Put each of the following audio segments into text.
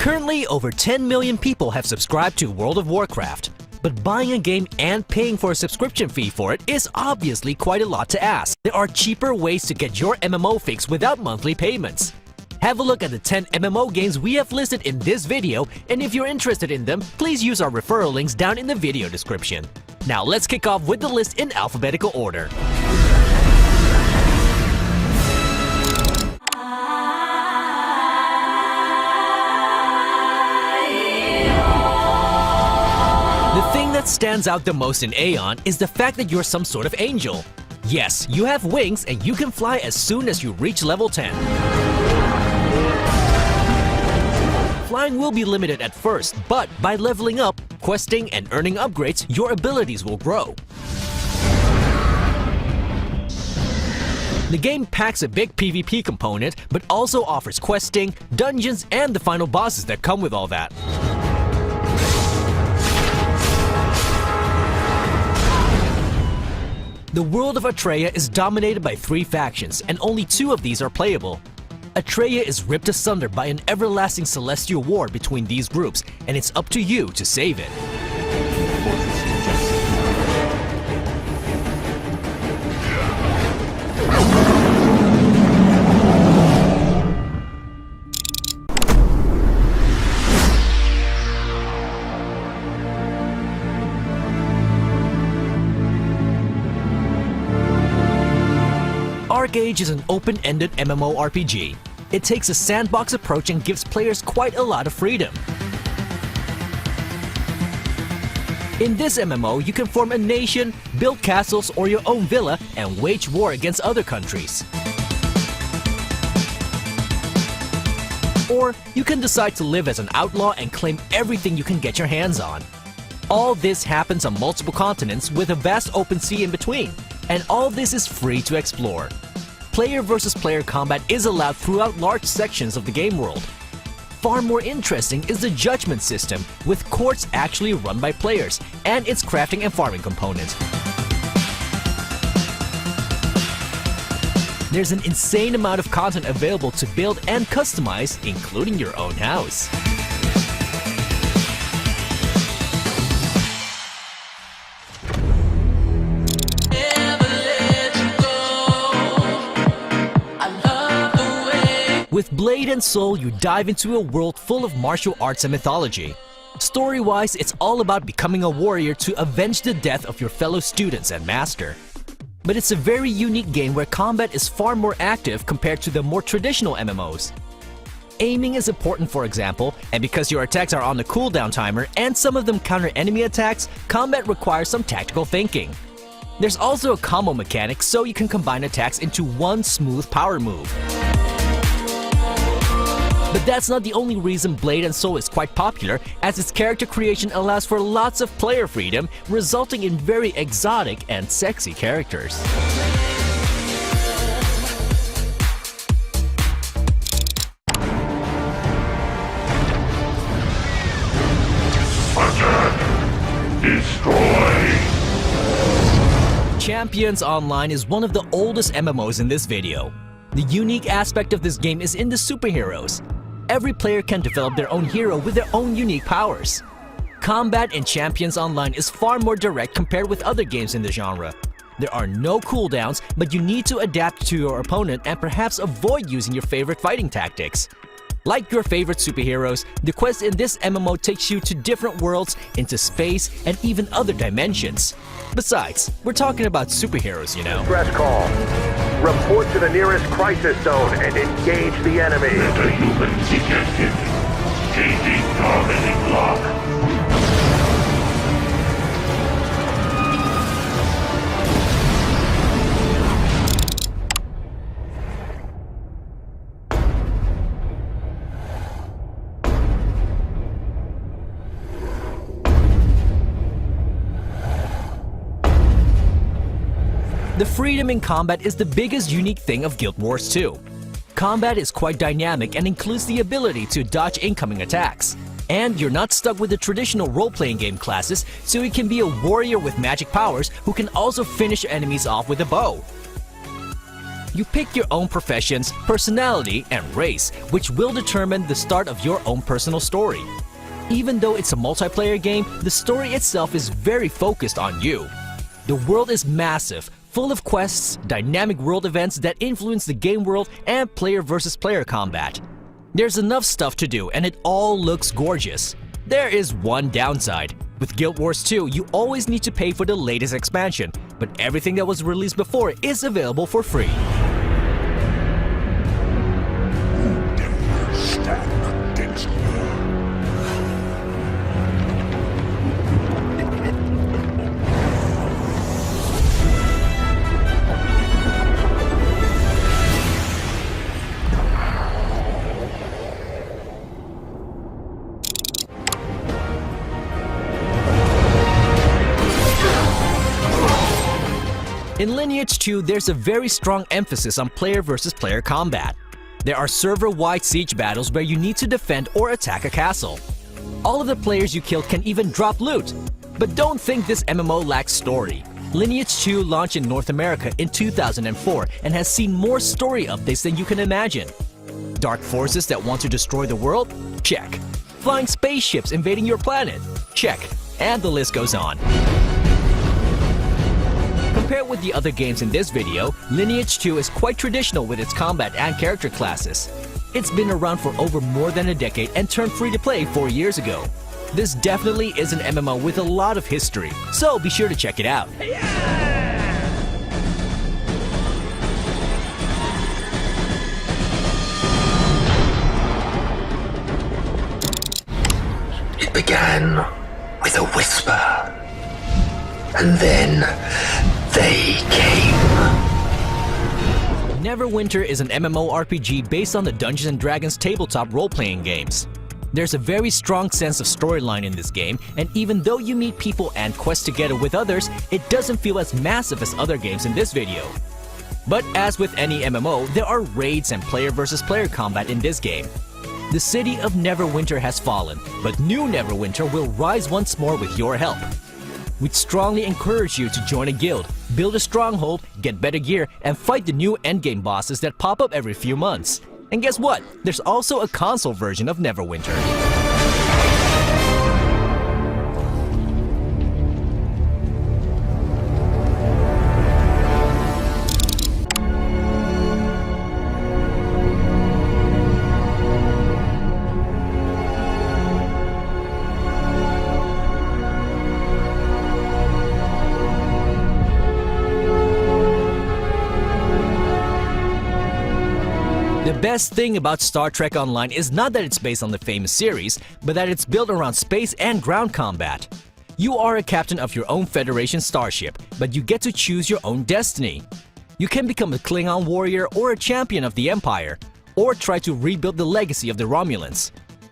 Currently, over 10 million people have subscribed to World of Warcraft. But buying a game and paying for a subscription fee for it is obviously quite a lot to ask. There are cheaper ways to get your MMO fix without monthly payments. Have a look at the 10 MMO games we have listed in this video, and if you're interested in them, please use our referral links down in the video description. Now let's kick off with the list in alphabetical order. The thing that stands out the most in Aeon is the fact that you're some sort of angel. Yes, you have wings and you can fly as soon as you reach level 10. Flying will be limited at first, but by leveling up, questing, and earning upgrades, your abilities will grow. The game packs a big PvP component, but also offers questing, dungeons, and the final bosses that come with all that. The world of Atreya is dominated by 3 factions, and only 2 of these are playable. Atreya is ripped asunder by an everlasting celestial war between these groups, and it's up to you to save it. ArcAge is an open-ended MMORPG. It takes a sandbox approach and gives players quite a lot of freedom. In this MMO, you can form a nation, build castles or your own villa, and wage war against other countries. Or you can decide to live as an outlaw and claim everything you can get your hands on. All this happens on multiple continents with a vast open sea in between, and all this is free to explore. Player versus player combat is allowed throughout large sections of the game world. Far more interesting is the judgment system, with courts actually run by players, and its crafting and farming component. There's an insane amount of content available to build and customize, including your own house. With Blade and Soul, you dive into a world full of martial arts and mythology. Story-wise, it's all about becoming a warrior to avenge the death of your fellow students and master. But it's a very unique game where combat is far more active compared to the more traditional MMOs. Aiming is important, for example, and because your attacks are on the cooldown timer and some of them counter enemy attacks, combat requires some tactical thinking. There's also a combo mechanic, so you can combine attacks into one smooth power move. But that's not the only reason Blade and Soul is quite popular, as its character creation allows for lots of player freedom, resulting in very exotic and sexy characters. Destroy! Champions Online is one of the oldest MMOs in this video. The unique aspect of this game is in the superheroes. Every player can develop their own hero with their own unique powers. Combat in Champions Online is far more direct compared with other games in the genre. There are no cooldowns, but you need to adapt to your opponent and perhaps avoid using your favorite fighting tactics. Like your favorite superheroes, the quest in this MMO takes you to different worlds, into space, and even other dimensions. Besides, we're talking about superheroes, you know. Stress call. Report to the nearest crisis zone and engage the enemy. Meta-humans ejected. Changing targeting lock. The freedom in combat is the biggest unique thing of Guild Wars 2. Combat is quite dynamic and includes the ability to dodge incoming attacks. And you're not stuck with the traditional role-playing game classes, so you can be a warrior with magic powers who can also finish enemies off with a bow. You pick your own professions, personality, and race, which will determine the start of your own personal story. Even though it's a multiplayer game, the story itself is very focused on you. The world is massive, full of quests, dynamic world events that influence the game world, and player versus player combat. There's enough stuff to do, and it all looks gorgeous. There is one downside. With Guild Wars 2, you always need to pay for the latest expansion, but everything that was released before is available for free. Stand against me. In Lineage 2, there's a very strong emphasis on player versus player combat. There are server-wide siege battles where you need to defend or attack a castle. All of the players you kill can even drop loot. But don't think this MMO lacks story. Lineage 2 launched in North America in 2004 and has seen more story updates than you can imagine. Dark forces that want to destroy the world? Check. Flying spaceships invading your planet? Check. And the list goes on. Compared with the other games in this video, Lineage 2 is quite traditional with its combat and character classes. It's been around for over more than a decade and turned free to play 4 years ago. This definitely is an MMO with a lot of history, so be sure to check it out. It began with a whisper, and then they came. Neverwinter is an MMORPG based on the Dungeons & Dragons tabletop role-playing games. There's a very strong sense of storyline in this game, and even though you meet people and quest together with others, it doesn't feel as massive as other games in this video. But as with any MMO, there are raids and player versus player combat in this game. The city of Neverwinter has fallen, but new Neverwinter will rise once more with your help. We'd strongly encourage you to join a guild, build a stronghold, get better gear, and fight the new endgame bosses that pop up every few months. And guess what? There's also a console version of Neverwinter. The best thing about Star Trek Online is not that it's based on the famous series, but that it's built around space and ground combat. You are a captain of your own Federation starship, but you get to choose your own destiny. You can become a Klingon warrior or a champion of the Empire, or try to rebuild the legacy of the Romulans.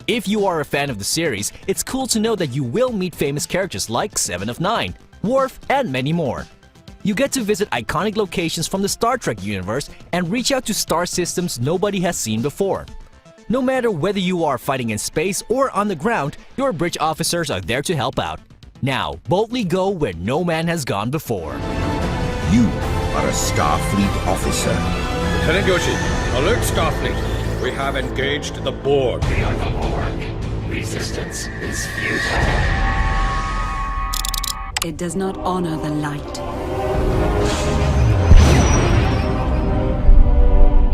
If you are a fan of the series, it's cool to know that you will meet famous characters like Seven of Nine, Worf, and many more. You get to visit iconic locations from the Star Trek universe and reach out to star systems nobody has seen before. No matter whether you are fighting in space or on the ground, your bridge officers are there to help out. Now, boldly go where no man has gone before. You are a Starfleet officer. Lieutenant Yoshi, alert Starfleet. We have engaged the Borg. We are the Borg. Resistance is futile. It does not honor the light.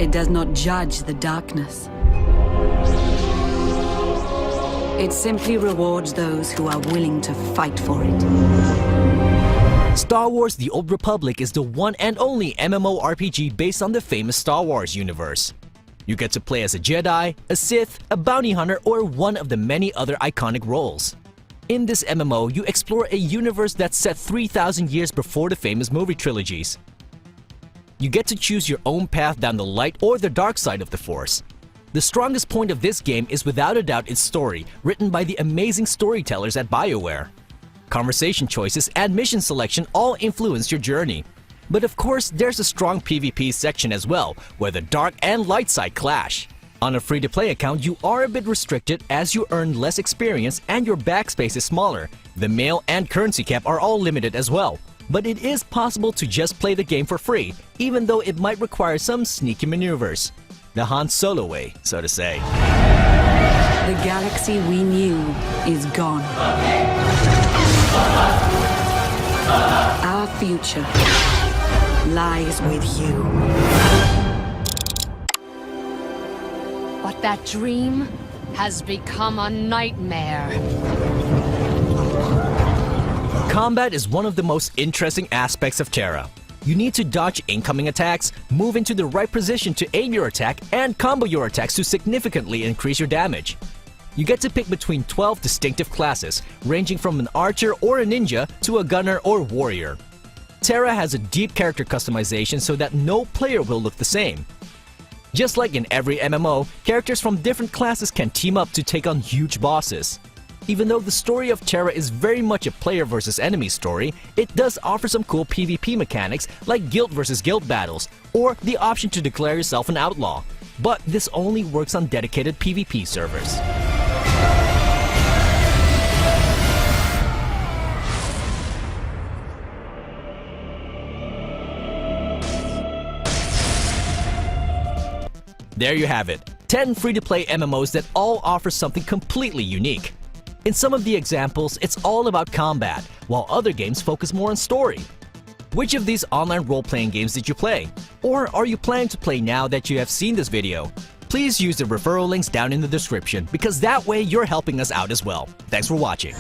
It does not judge the darkness. It simply rewards those who are willing to fight for it. Star Wars: The Old Republic is the one and only MMORPG based on the famous Star Wars universe. You get to play as a Jedi, a Sith, a bounty hunter, or one of the many other iconic roles. In this MMO, you explore a universe that's set 3,000 years before the famous movie trilogies. You get to choose your own path down the light or the dark side of the Force. The strongest point of this game is without a doubt its story, written by the amazing storytellers at BioWare. Conversation choices and mission selection all influence your journey. But of course, there's a strong PvP section as well, where the dark and light side clash. On a free-to-play account, you are a bit restricted as you earn less experience and your backspace is smaller. The mail and currency cap are all limited as well. but it is possible to just play the game for free, even though it might require some sneaky maneuvers. The Han Solo way, so to say. The galaxy we knew is gone. Our future lies with you. But that dream has become a nightmare. Combat is one of the most interesting aspects of Terra. You need to dodge incoming attacks, move into the right position to aim your attack, and combo your attacks to significantly increase your damage. You get to pick between 12 distinctive classes, ranging from an archer or a ninja to a gunner or warrior. Terra has a deep character customization so that no player will look the same. Just like in every MMO, characters from different classes can team up to take on huge bosses. Even though the story of Terra is very much a player versus enemy story, it does offer some cool PvP mechanics like guild versus guild battles, or the option to declare yourself an outlaw. But this only works on dedicated PvP servers. There you have it, 10 free-to-play MMOs that all offer something completely unique. In some of the examples, it's all about combat, while other games focus more on story. Which of these online role-playing games did you play? Or are you planning to play now that you have seen this video? Please use the referral links down in the description, because that way you're helping us out as well. Thanks for watching.